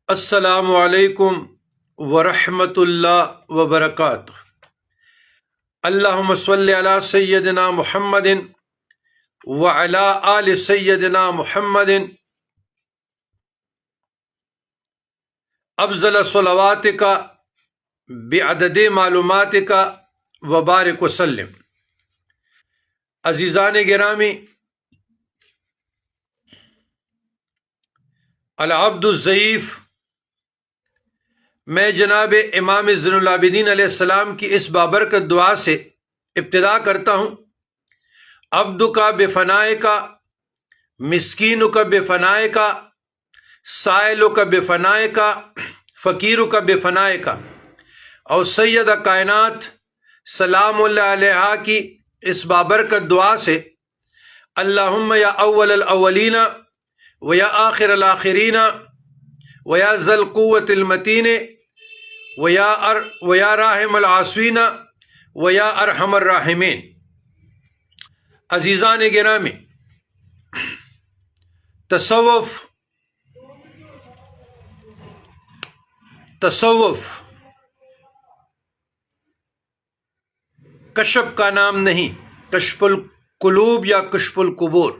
السلام علیکم ورحمۃ اللہ وبرکاتہ۔ اللہم صلی علی سیدنا محمد وعلی آل سیدنا محمد افضل صلواتک بعدد معلوماتک وبارک وسلم۔ عزیزان گرامی، العبد الضعیف، میں جناب امام زین العابدین علیہ السلام کی اس بابرکت دعا سے ابتدا کرتا ہوں۔ عبدک بفنائک، مسکینک بفنائک، سائلک بفنائک، فقیرک بفنائک، اور سید کائنات سلام اللہ علیہ کی اس بابرکت دعا سے اللہم یا اول الاولین ویا آخر الآخرین ویا ذی القوۃ المتین ویا راحم العاصین ویا ارحم الراحمین۔ عزیزان گرامی، تصوف کشف کا نام نہیں، کشف القلوب یا کشف القبور۔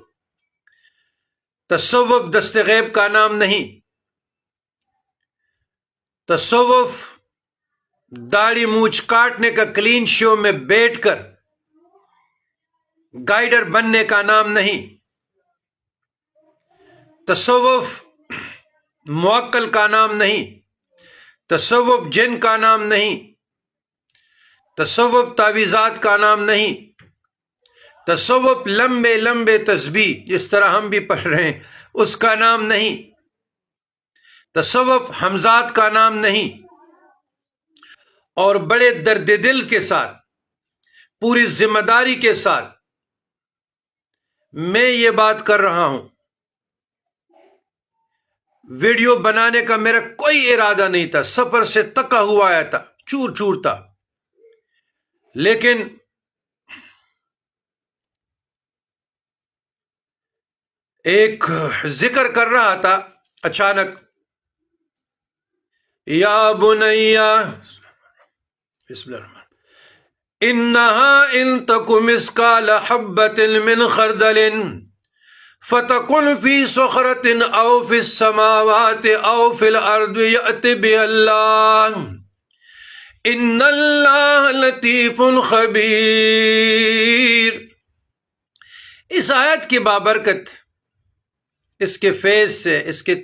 تصوف دست غیب کا نام نہیں۔ تصوف داڑھی مونچھ کاٹنے کا کلین شو میں بیٹھ کر گائیڈر بننے کا نام نہیں۔ تصوف موکل کا نام نہیں۔ تصوف جن کا نام نہیں۔ تصوف تعویذات کا نام نہیں۔ تصوف لمبے لمبے تسبیح جس طرح ہم بھی پڑھ رہے ہیں اس کا نام نہیں۔ تصوف حمزات کا نام نہیں۔ اور بڑے درد دل کے ساتھ، پوری ذمہ داری کے ساتھ میں یہ بات کر رہا ہوں، ویڈیو بنانے کا میرا کوئی ارادہ نہیں تھا، سفر سے تکا ہوا آیا تھا، چور چور تھا، لیکن ایک ذکر کر رہا تھا، اچانک یا بنیا بسم اللہ الرحمن انہا ان تک مثقال حبۃ من خردل فتکن فی صخرۃ او فی السماوات او فی الارض یأت بها اللہ ان اللہ لطیف خبیر۔ اس آیت کی بابرکت، اس کے فیض سے، اس کے